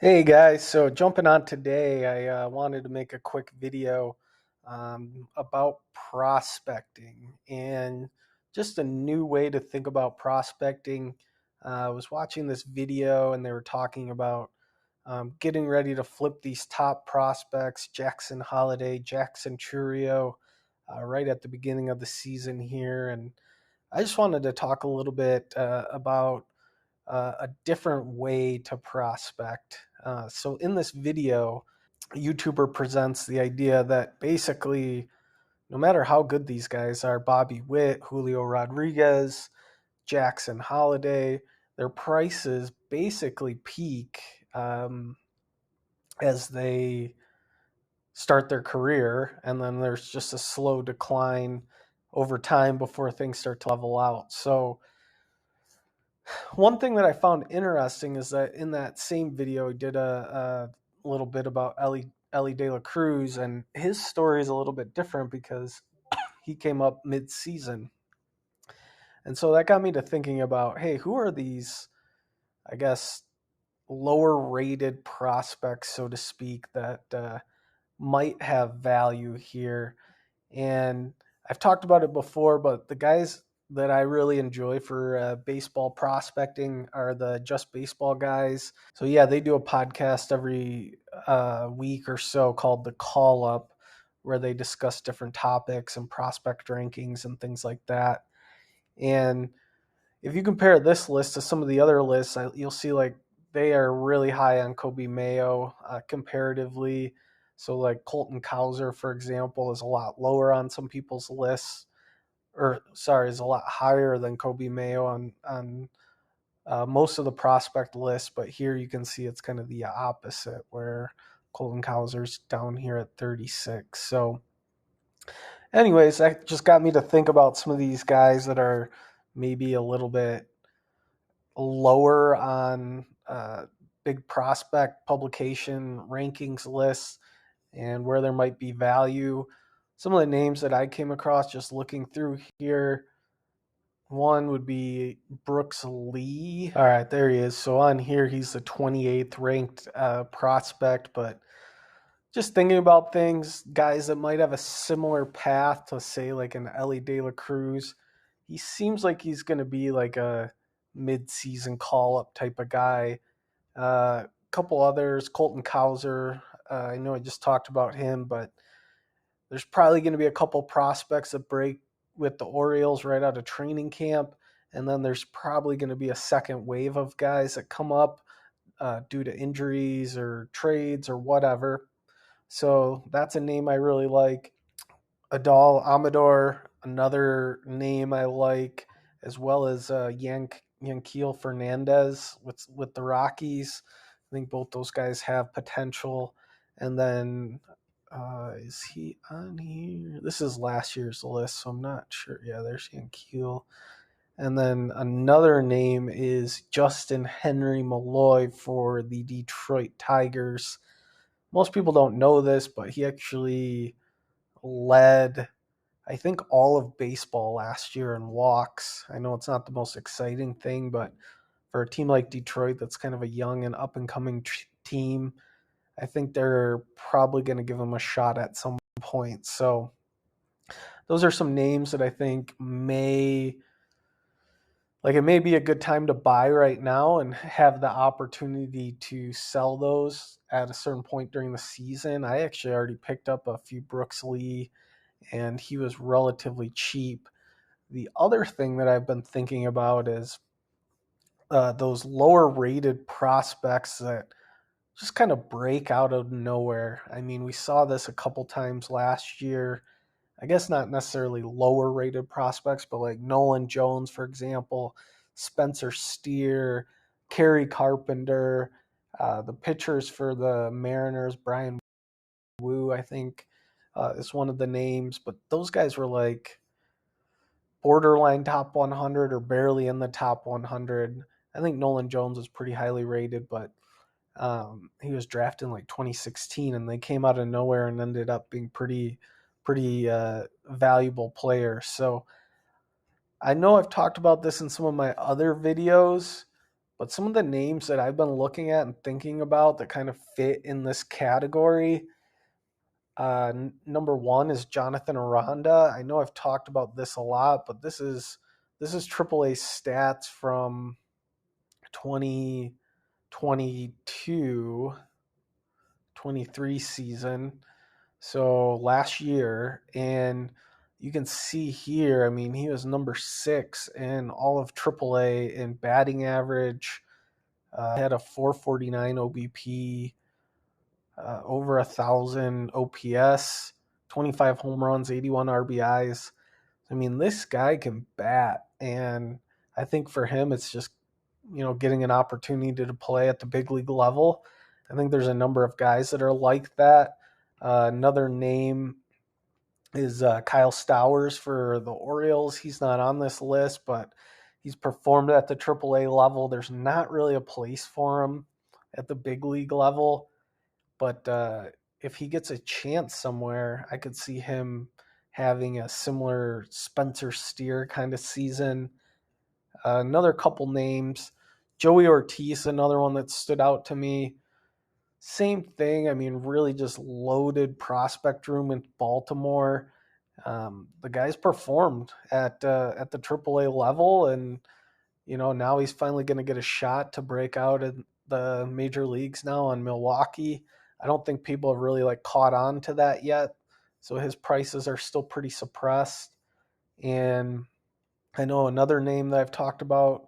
Hey guys, so jumping on today, I wanted to make a quick video about prospecting and just a new way to think about prospecting. I was watching this video and they were talking about getting ready to flip these top prospects, Jackson Holiday, Jackson Churio, right at the beginning of the season here. And I just wanted to talk a little bit about a different way to prospect. So in this video, a YouTuber presents the idea that basically, no matter how good these guys are, Bobby Witt, Julio Rodriguez, Jackson Holiday, their prices basically peak as they start their career, and then there's just a slow decline over time before things start to level out. So one thing that I found interesting is that in that same video, he did a little bit about Ellie De La Cruz, and his story is a little bit different because he came up mid-season, and so that got me to thinking about, hey, who are these, I guess, lower-rated prospects, so to speak, that might have value here. And I've talked about it before, but the guys that I really enjoy for baseball prospecting are the Just Baseball guys. So yeah, they do a podcast every week or so called The Call Up, where they discuss different topics and prospect rankings and things like that. And if you compare this list to some of the other lists, you'll see like they are really high on Kobe Mayo comparatively. So like Colton Cowser, for example, is a lot lower on some people's lists, or sorry, is a lot higher than Kobe Mayo on most of the prospect lists. But here you can see it's kind of the opposite, where Colton Cowser's down here at 36. So, anyways, that just got me to think about some of these guys that are maybe a little bit lower on big prospect publication rankings lists and where there might be value. Some of the names that I came across just looking through here, one would be Brooks Lee. All right, there he is. So on here, he's the 28th ranked prospect, but just thinking about things, guys that might have a similar path to, say, like an Ellie De La Cruz. He seems like he's going to be like a mid-season call-up type of guy. A couple others, Colton Cowser. I know I just talked about him, but there's probably going to be a couple prospects that break with the Orioles right out of training camp, and then there's probably going to be a second wave of guys that come up due to injuries or trades or whatever. So that's a name I really like. Adal Amador, another name I like, as well as Yanquiel Fernandez with the Rockies. I think both those guys have potential. And then is he on here? This is last year's list, so I'm not sure. Yeah, there's Yanquiel. And then another name is Justin Henry Malloy for the Detroit Tigers. Most people don't know this, but he actually led, I think, all of baseball last year in walks. I know it's not the most exciting thing, but for a team like Detroit that's kind of a young and up and coming team, I think they're probably going to give him a shot at some point. So those are some names that I think it may be a good time to buy right now and have the opportunity to sell those at a certain point during the season. I actually already picked up a few Brooks Lee, and he was relatively cheap. The other thing that I've been thinking about is those lower rated prospects that just kind of break out of nowhere. I mean, we saw this a couple times last year. I guess not necessarily lower rated prospects, but like Nolan Jones, for example, Spencer Steer, Kerry Carpenter, the pitchers for the Mariners, Brian Wu, I think, is one of the names. But those guys were like borderline top 100 or barely in the top 100. I think Nolan Jones was pretty highly rated, but he was drafted in like 2016, and they came out of nowhere and ended up being pretty valuable players. So I know I've talked about this in some of my other videos, But some of the names that I've been looking at and thinking about that kind of fit in this category, number one is Jonathan Aranda. I know I've talked about this a lot, but this is AAA stats from 2022, 23 season. So last year, and you can see here, I mean, he was number 6 in all of AAA in batting average. Had a 449 OBP, over 1,000 OPS, 25 home runs, 81 RBIs. I mean, this guy can bat, and I think for him, it's just getting an opportunity to play at the big league level. I think there's a number of guys that are like that. Another name is Kyle Stowers for the Orioles. He's not on this list, but he's performed at the AAA level. There's not really a place for him at the big league level, but if he gets a chance somewhere, I could see him having a similar Spencer Steer kind of season. Another couple names. Joey Ortiz, another one that stood out to me. Same thing. I mean, really just loaded prospect room in Baltimore. The guy's performed at the AAA level, and now he's finally going to get a shot to break out in the major leagues now on Milwaukee. I don't think people have really caught on to that yet, so his prices are still pretty suppressed. And I know another name that I've talked about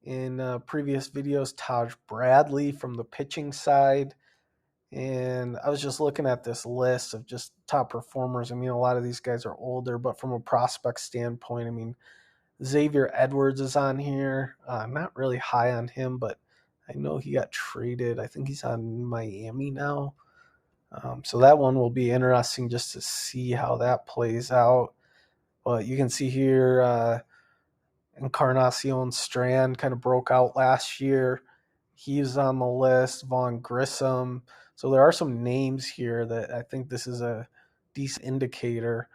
in previous videos, Taj Bradley from the pitching side. And I was just looking at this list of just top performers. I mean, a lot of these guys are older, but from a prospect standpoint, I mean, Xavier Edwards is on here. I'm not really high on him, but I know he got traded. I think he's on Miami now. So that one will be interesting just to see how that plays out. But you can see here, Encarnacion Strand kind of broke out last year. He's on the list. Vaughn Grissom. So there are some names here that I think this is a decent indicator.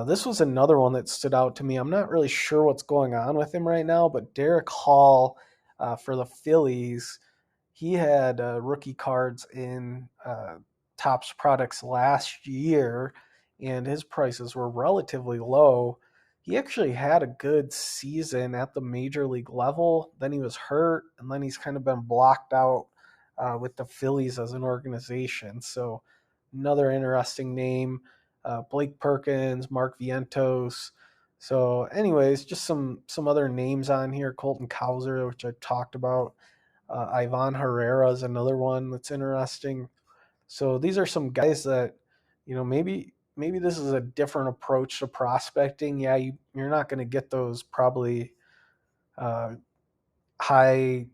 This was another one that stood out to me. I'm not really sure what's going on with him right now, but Derek Hall for the Phillies, he had rookie cards in Topps products last year, and his prices were relatively low. He actually had a good season at the major league level. Then he was hurt, and then he's kind of been blocked out with the Phillies as an organization. So another interesting name, Blake Perkins, Mark Vientos. So anyways, just some other names on here. Colton Cowser, which I talked about. Ivan Herrera is another one that's interesting. So these are some guys that, maybe this is a different approach to prospecting. Yeah, you're not going to get those probably high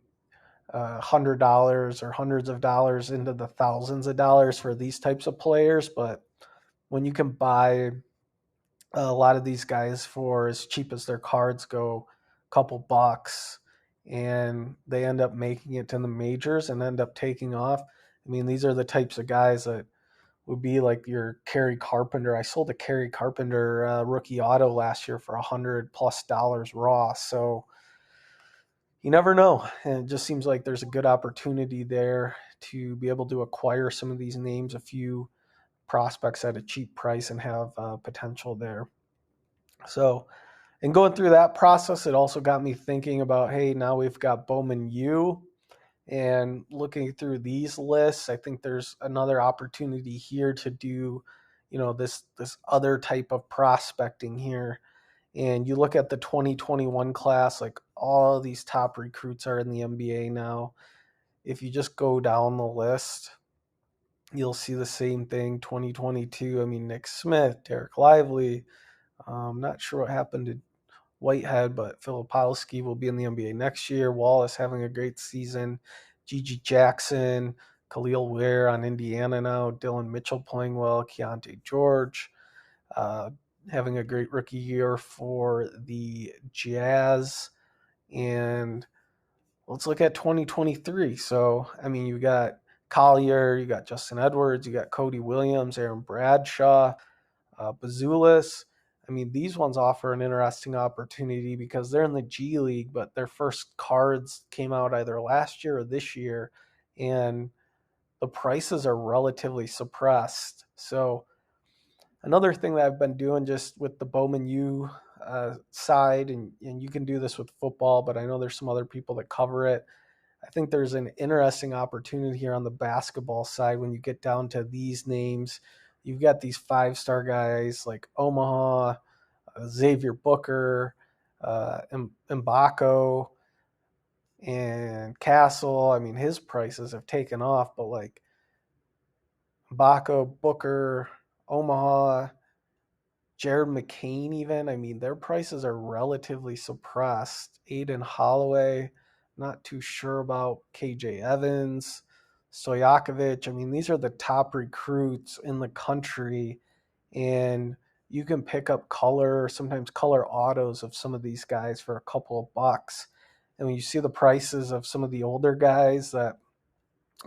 $100 or hundreds of dollars into the thousands of dollars for these types of players. But when you can buy a lot of these guys for as cheap as their cards go, a couple bucks, and they end up making it to the majors and end up taking off. I mean, these are the types of guys that would be like your Kerry Carpenter. I sold a Kerry Carpenter rookie auto last year for $100+ raw. So you never know. And it just seems like there's a good opportunity there to be able to acquire some of these names, a few prospects at a cheap price, and have potential there. So, and going through that process, it also got me thinking about, hey, now we've got Bowman U. And looking through these lists, I think there's another opportunity here to do, this other type of prospecting here. And you look at the 2021 class, like all of these top recruits are in the NBA now. If you just go down the list, you'll see the same thing. 2022, I mean, Nick Smith, Derek Lively. I'm not sure what happened to Whitehead, but Filipowski will be in the NBA next year. Wallace having a great season. Gigi Jackson, Khalil Ware on Indiana now. Dylan Mitchell playing well. Keontae George having a great rookie year for the Jazz. And let's look at 2023. So, I mean, you got Collier, you got Justin Edwards, you got Cody Williams, Aaron Bradshaw, Bazulis. I mean, these ones offer an interesting opportunity because they're in the G League, but their first cards came out either last year or this year, and the prices are relatively suppressed. So another thing that I've been doing just with the Bowman U side, and you can do this with football, but I know there's some other people that cover it. I think there's an interesting opportunity here on the basketball side when you get down to these names. You've got these 5-star guys like Omaha, Xavier Booker, Mbako, and Castle. I mean, his prices have taken off, but like Mbako, Booker, Omaha, Jared McCain, even. I mean, their prices are relatively suppressed. Aiden Holloway, not too sure about KJ Evans, Stojakovic. I mean, these are the top recruits in the country, and you can pick up color, sometimes color autos of some of these guys for a couple of bucks. And when you see the prices of some of the older guys that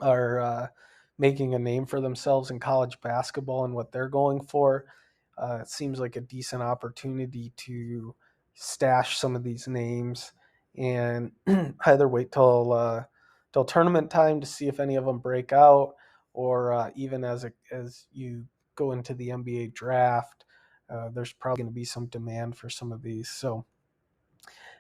are making a name for themselves in college basketball and what they're going for, it seems like a decent opportunity to stash some of these names and either wait till tournament time to see if any of them break out, or even as you go into the NBA draft, there's probably going to be some demand for some of these. So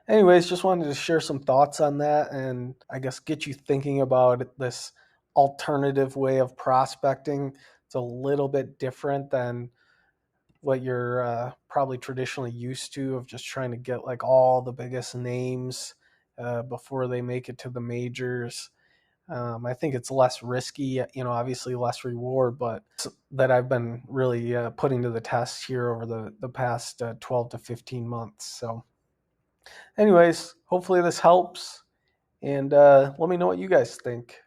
anyways, just wanted to share some thoughts on that and I guess get you thinking about this alternative way of prospecting. It's a little bit different than what you're probably traditionally used to, of just trying to get like all the biggest names before they make it to the majors. I think it's less risky, obviously less reward, but that I've been really putting to the test here over the past 12 to 15 months. So anyways, hopefully this helps, and let me know what you guys think.